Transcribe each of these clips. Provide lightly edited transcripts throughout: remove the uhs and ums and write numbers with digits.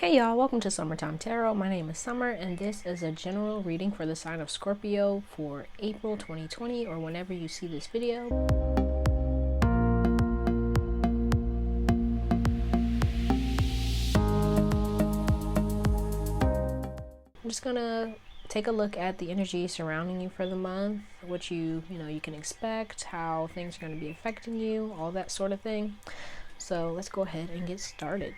Hey y'all, welcome to Summertime Tarot. My name is Summer and this is a general reading for the sign of Scorpio for April 2020 or whenever you see this video. I'm just gonna take a look at the energy surrounding you for the month, what you can expect, how things are going to be affecting you, all that sort of thing. So let's go ahead and get started.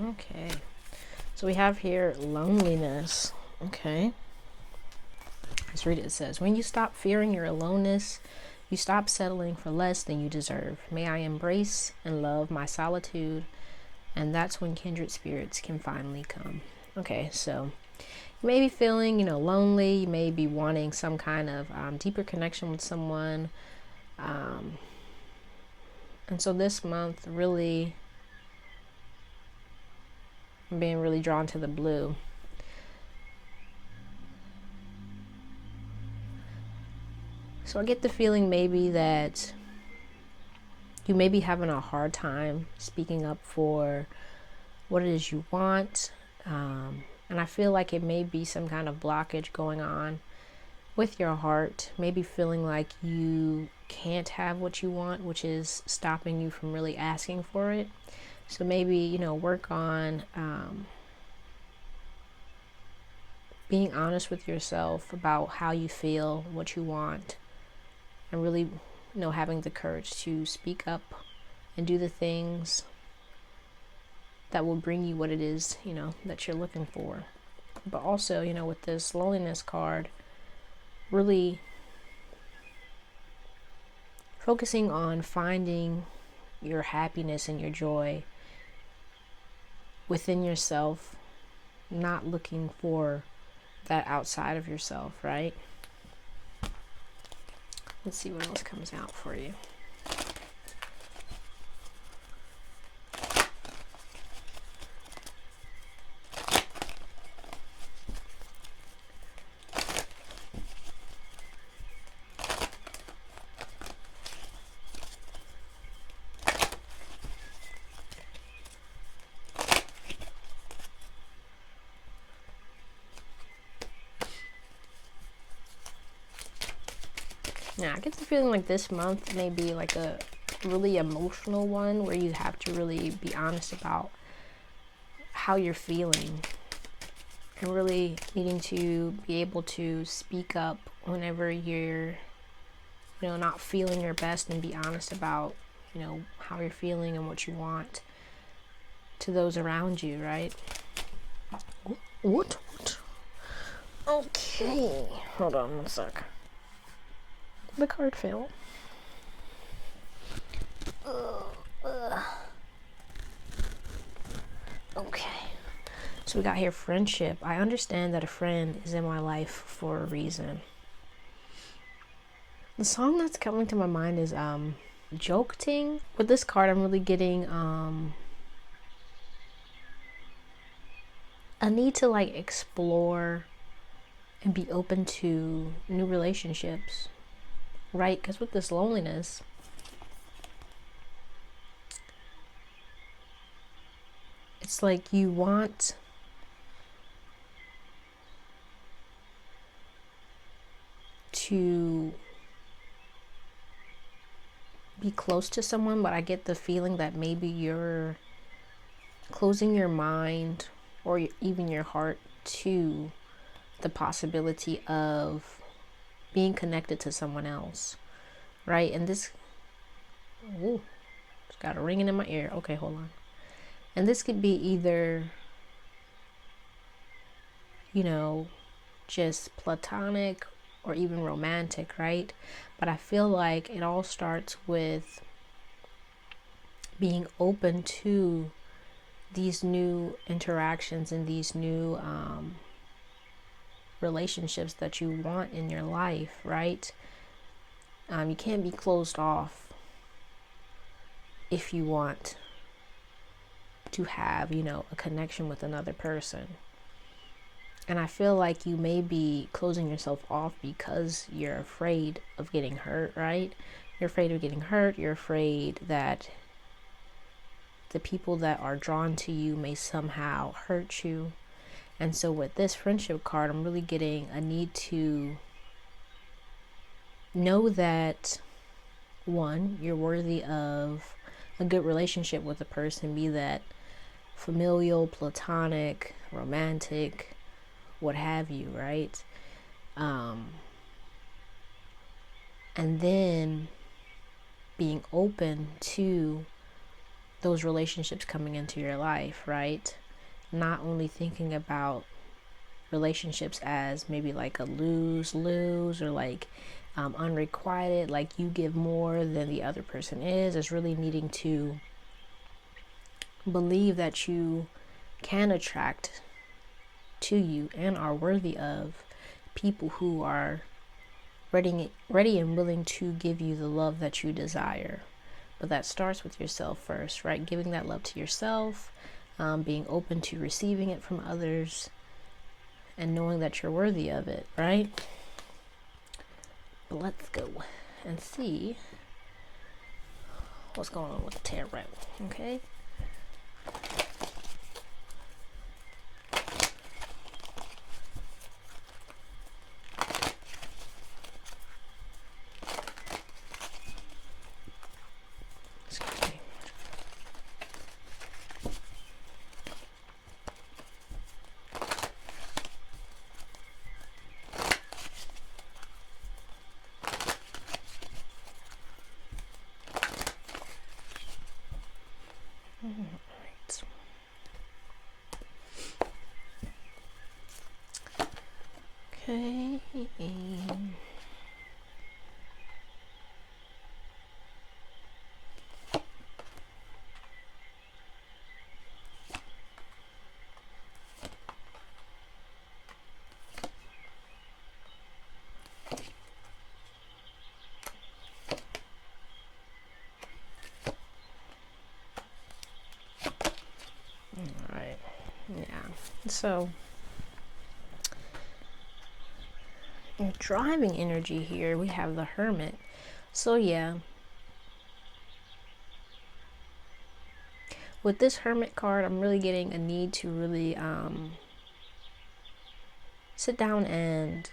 Okay, so we have here loneliness. Okay, let's read it. It says, when you stop fearing your aloneness, you stop settling for less than you deserve. May I embrace and love my solitude, and that's when kindred spirits can finally come. Okay, so you may be feeling, lonely. You may be wanting some kind of deeper connection with someone. And so this month really, I'm being really drawn to the blue. So I get the feeling maybe that you may be having a hard time speaking up for what it is you want. And I feel like it may be some kind of blockage going on with your heart. Maybe feeling like you can't have what you want, which is stopping you from really asking for it. So maybe, work on being honest with yourself about how you feel, what you want, and really, having the courage to speak up and do the things that will bring you what it is, that you're looking for. But also, with this loneliness card, really focusing on finding your happiness and your joy within yourself, not looking for that outside of yourself, right? Let's see what else comes out for you. Yeah, I get the feeling like this month may be like a really emotional one where you have to really be honest about how you're feeling and really needing to be able to speak up whenever you're, not feeling your best, and be honest about, how you're feeling and what you want to those around you, right? What? Okay, hold on one sec. The card fell. Okay. So we got here friendship. I understand that a friend is in my life for a reason. The song that's coming to my mind is Joking. With this card, I'm really getting a need to explore and be open to new relationships. Right, because with this loneliness, it's like you want to be close to someone, but I get the feeling that maybe you're closing your mind or even your heart to the possibility of being connected to someone else. right? And this, ooh, it's got a ringing in my ear. Okay, hold on. And this could be either, you know, just platonic or even romantic, right? But I feel like it all starts with being open to these new interactions and these new relationships that you want in your life, right? You can't be closed off if you want to have, you know, a connection with another person. And I feel like you may be closing yourself off because you're afraid of getting hurt, right? You're afraid of getting hurt. You're afraid that the people that are drawn to you may somehow hurt you. And so with this friendship card, I'm really getting a need to know that, one, you're worthy of a good relationship with a person, be that familial, platonic, romantic, what have you, right? And then being open to those relationships coming into your life, right? Not only thinking about relationships as maybe like a lose-lose or like unrequited, like you give more than the other person is really needing to believe that you can attract to you and are worthy of people who are ready and willing to give you the love that you desire. But that starts with yourself first, right? Giving that love to yourself, being open to receiving it from others, and knowing that you're worthy of it, right? But let's go and see what's going on with the tarot, okay? Okay. All right. Yeah. So driving energy here, we have the Hermit. So yeah, with this Hermit card, I'm really getting a need to really sit down and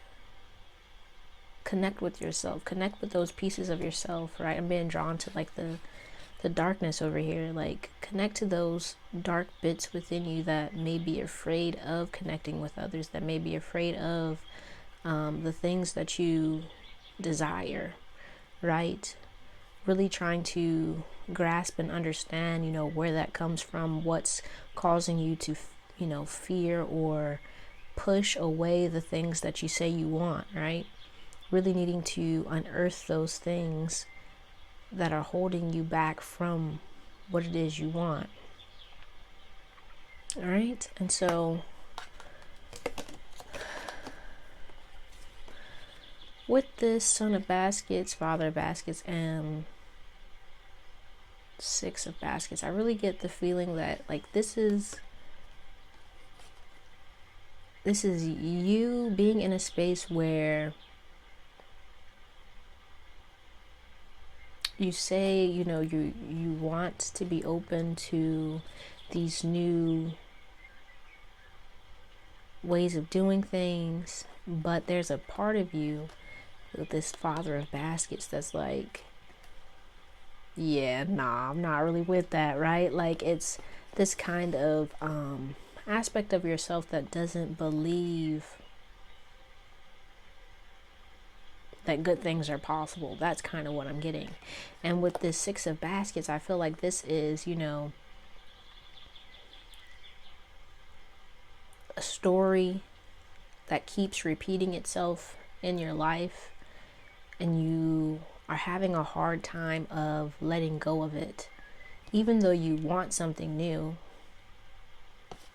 connect with yourself, connect with those pieces of yourself, right? I'm being drawn to like the darkness over here, like connect to those dark bits within you that may be afraid of connecting with others, that may be afraid of the things that you desire, right? Really trying to grasp and understand, you know, where that comes from, what's causing you to, you know, fear or push away the things that you say you want, right? Really needing to unearth those things that are holding you back from what it is you want. All right. And so with this Son of Baskets, Father of Baskets, and Six of Baskets, I really get the feeling that like this is you being in a space where you say, you know, you want to be open to these new ways of doing things, but there's a part of you with this Father of Baskets that's like, yeah, nah, I'm not really with that, right? Like it's this kind of aspect of yourself that doesn't believe that good things are possible. That's kind of what I'm getting. And with this Six of Baskets, I feel like this is, you know, a story that keeps repeating itself in your life, and you are having a hard time of letting go of it, even though you want something new,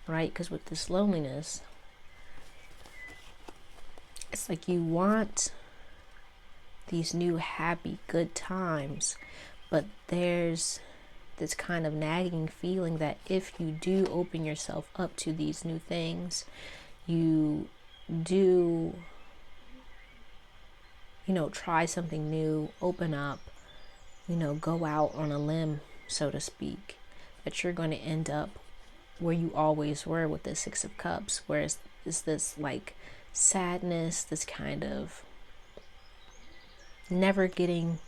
right? Because with this loneliness, it's like you want these new happy good times, but there's this kind of nagging feeling that if you do open yourself up to these new things, you do, you know, try something new, open up, you know, go out on a limb, so to speak, that you're going to end up where you always were with the Six of Cups, where it's this like sadness, this kind of never getting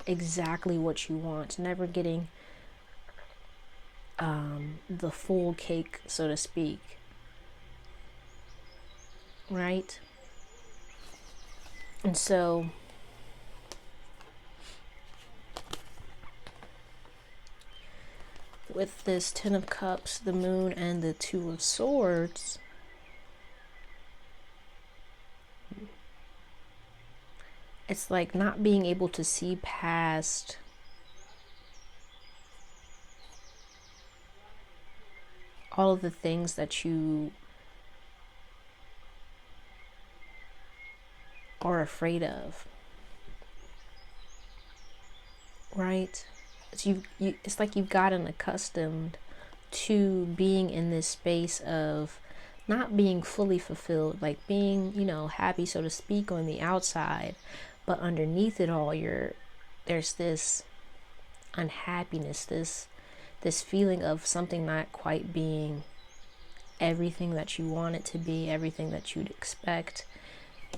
exactly what you want, never getting the full cake, so to speak, right? And so with this Ten of Cups, the Moon, and the Two of Swords, it's like not being able to see past all of the things that you are afraid of, right? It's like you've gotten accustomed to being in this space of not being fully fulfilled, like being, you know, happy, so to speak, on the outside, but underneath it all, there's this unhappiness, this feeling of something not quite being everything that you want it to be, everything that you'd expect,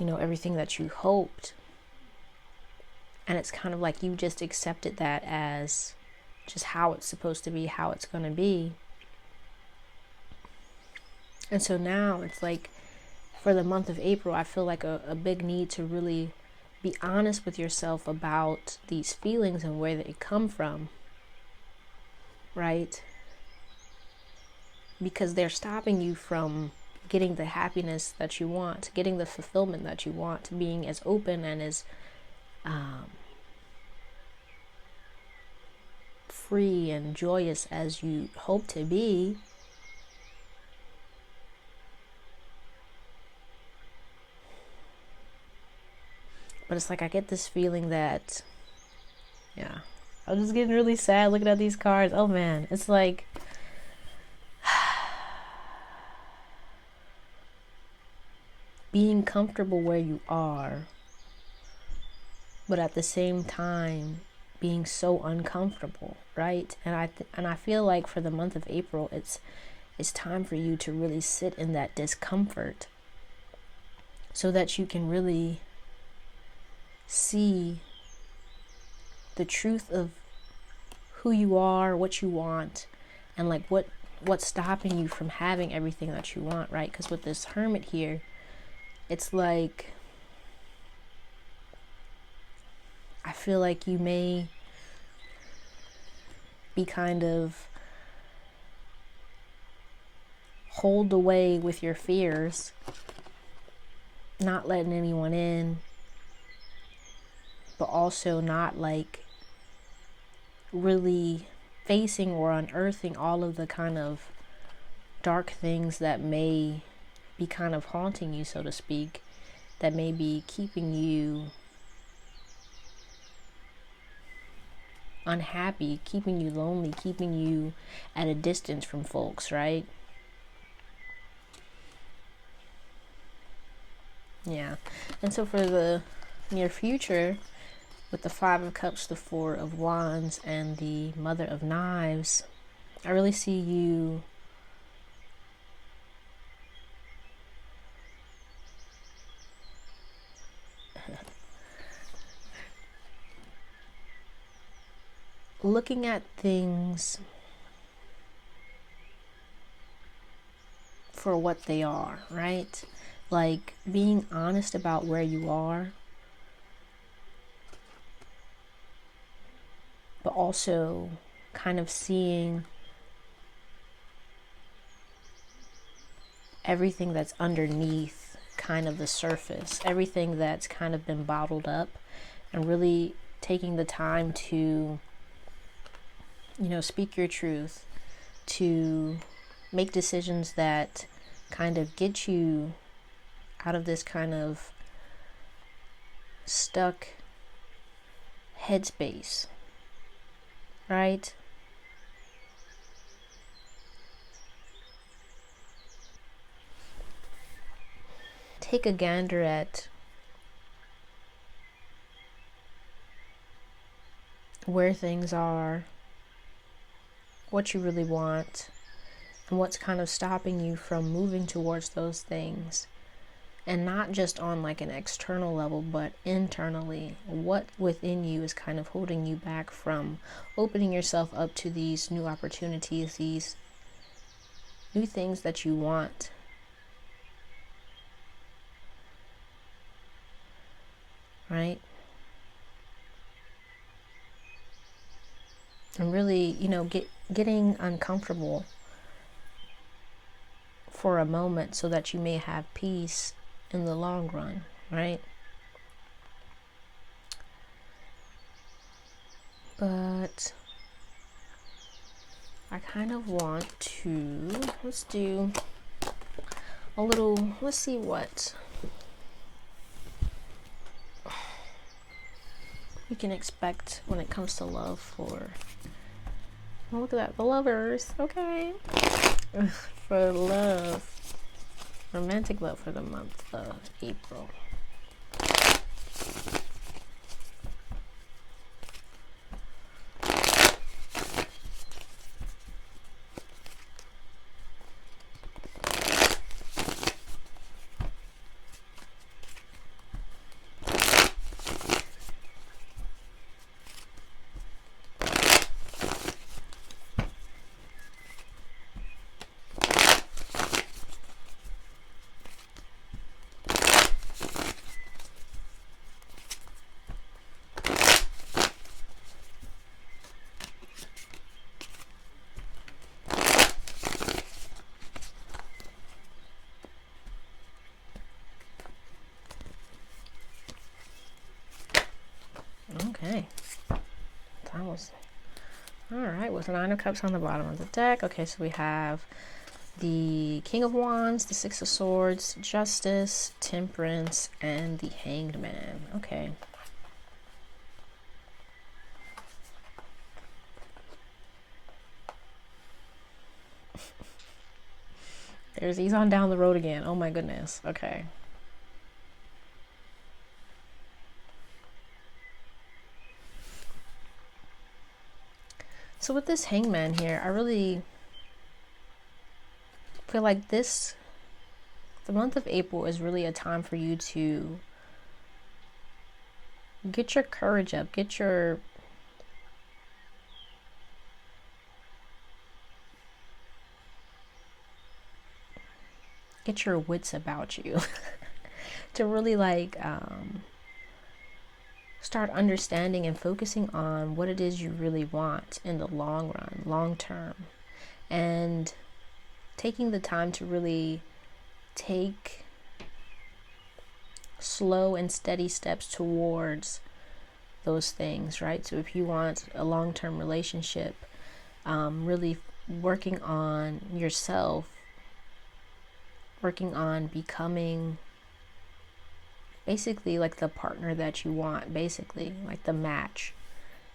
you know, everything that you hoped. And it's kind of like you just accepted that as just how it's supposed to be, how it's going to be. And so now it's like for the month of April, I feel like a big need to really be honest with yourself about these feelings and where they come from, right? Because they're stopping you from getting the happiness that you want, getting the fulfillment that you want, being as open and as free and joyous as you hope to be. But it's like I get this feeling that, yeah, I'm just getting really sad looking at these cards. Oh man, it's like being comfortable where you are, but at the same time being so uncomfortable, right? And I feel like for the month of April, it's time for you to really sit in that discomfort so that you can really see the truth of who you are, what you want, and like what's stopping you from having everything that you want, right? Because with this Hermit here, it's like I feel like you may be kind of holed away with your fears, not letting anyone in, but also not like really facing or unearthing all of the kind of dark things that may be kind of haunting you, so to speak, that may be keeping you unhappy, keeping you lonely, keeping you at a distance from folks, right? Yeah. And so for the near future, with the Five of Cups, the Four of Wands, and the Mother of Knives, I really see you looking at things for what they are, right? Like being honest about where you are but also kind of seeing everything that's underneath kind of the surface, everything that's kind of been bottled up, and really taking the time to, speak your truth, to make decisions that kind of get you out of this kind of stuck headspace, right? Take a gander at where things are, what you really want, and what's kind of stopping you from moving towards those things. And not just on like an external level, but internally, what within you is kind of holding you back from opening yourself up to these new opportunities, these new things that you want. Right? And really, getting uncomfortable for a moment so that you may have peace in the long run, right? But I kind of want to, let's do a little, let's see what we can expect when it comes to love for, oh, look at that, the lovers, okay. For love, romantic love for the month of April. Okay, that was all right. With the Nine of Cups on the bottom of the deck. Okay, so we have the King of Wands, the Six of Swords, Justice, Temperance, and the Hanged Man. Okay. He's on down the road again. Oh my goodness. Okay. So with this Hangman here, I really feel like the month of April is really a time for you to get your courage up, get your wits about you to really start understanding and focusing on what it is you really want in the long run, long term, and taking the time to really take slow and steady steps towards those things, right? So if you want a long-term relationship, really working on yourself, working on becoming basically like the partner that you want, basically like the match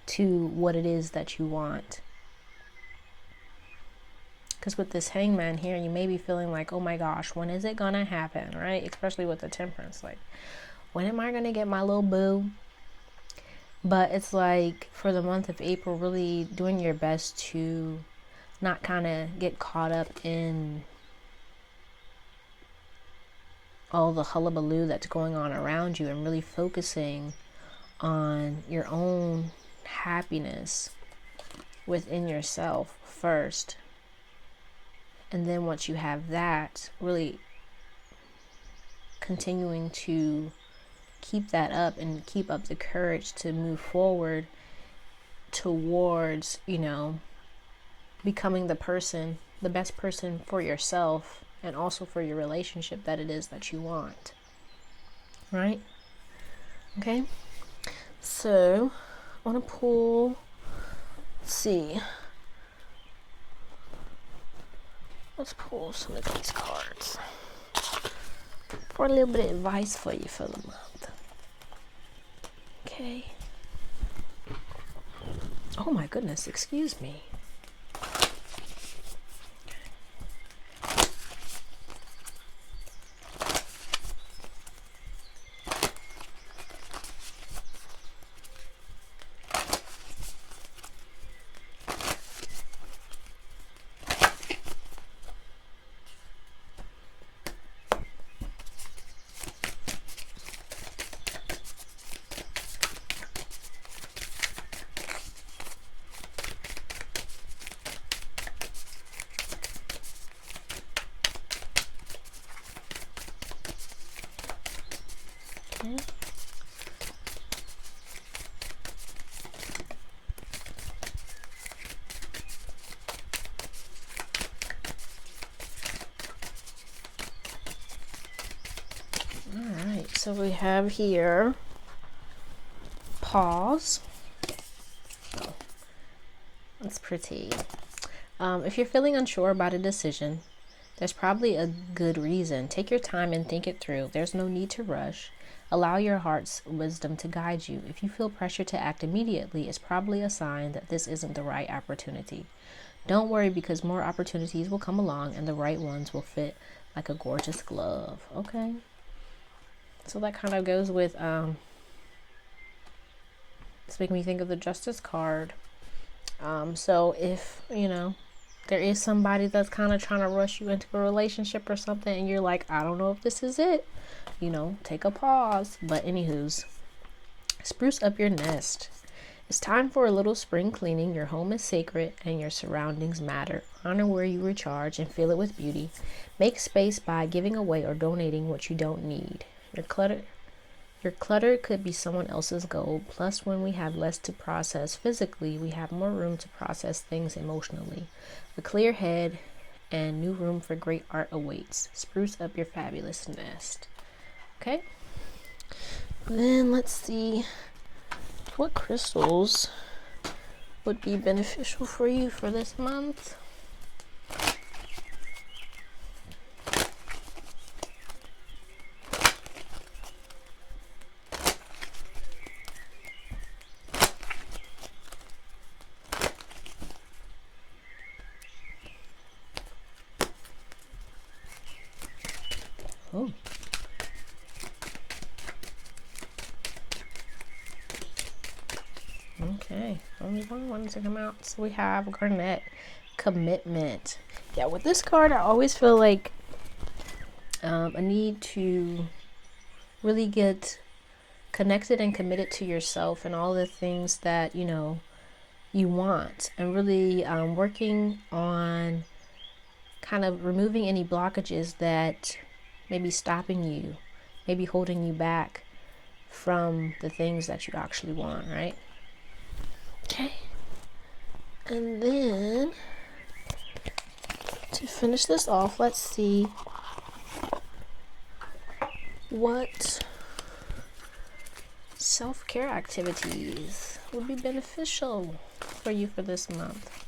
to what it is that you want. Because with this Hangman here, you may be feeling like, oh my gosh, when is it gonna happen, right? Especially with the Temperance, like, when am I gonna get my little boo? But it's like, for the month of April, really doing your best to not kind of get caught up in all the hullabaloo that's going on around you, and really focusing on your own happiness within yourself first. And then once you have that, really continuing to keep that up and keep up the courage to move forward towards, you know, becoming the best person for yourself and also for your relationship that it is that you want. Right? Okay. So I want to pull, let's see. Let's pull some of these cards for a little bit of advice for you for the month. Okay. Oh my goodness, excuse me. Okay. Alright, so we have here pause. Oh, that's pretty. If you're feeling unsure about a decision, there's probably a good reason. Take your time and think it through. There's no need to rush. Allow your heart's wisdom to guide you. If you feel pressure to act immediately, it's probably a sign that this isn't the right opportunity. Don't worry, because more opportunities will come along and the right ones will fit like a gorgeous glove. Okay? So that kind of goes with, it's making me think of the Justice card. So if, you know, there is somebody that's kind of trying to rush you into a relationship or something and you're like, I don't know if this is it, you know, take a pause. But anywho's, spruce up your nest. It's time for a little spring cleaning. Your home is sacred and your surroundings matter. Honor where you recharge and fill it with beauty. Make space by giving away or donating what you don't need. Your clutter could be someone else's gold. Plus, when we have less to process physically, we have more room to process things emotionally. A clear head and new room for great art awaits. Spruce up your fabulous nest. Okay. Then let's see what crystals would be beneficial for you for this month. Oh. Okay, only one wanted to come out. So we have Garnet, commitment. Yeah, with this card, I always feel like a need to really get connected and committed to yourself and all the things that, you know, you want, and really working on kind of removing any blockages that may be stopping you, maybe holding you back from the things that you actually want, right? Okay. And then to finish this off, let's see what self-care activities would be beneficial for you for this month.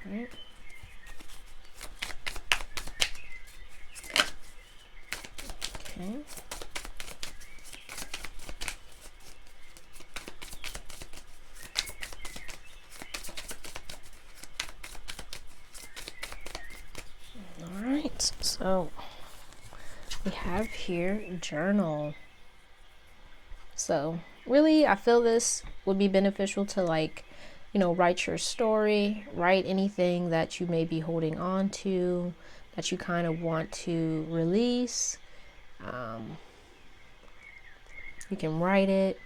Right. Okay. All right. So we have here journal. So really, I feel this would be beneficial to, like, you know, write your story, write anything that you may be holding on to, that you kind of want to release. You can write it,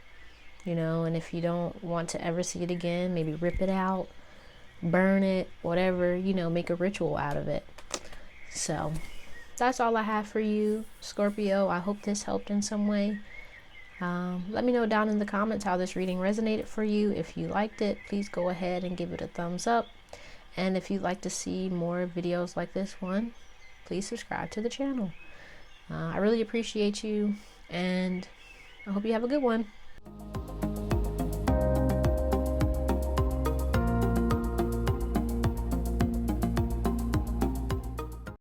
you know, and if you don't want to ever see it again, maybe rip it out, burn it, whatever, you know, make a ritual out of it. So that's all I have for you, Scorpio. I hope this helped in some way. Let me know down in the comments how this reading resonated for you. If you liked it, please go ahead and give it a thumbs up. And if you'd like to see more videos like this one, please subscribe to the channel. I really appreciate you, and I hope you have a good one.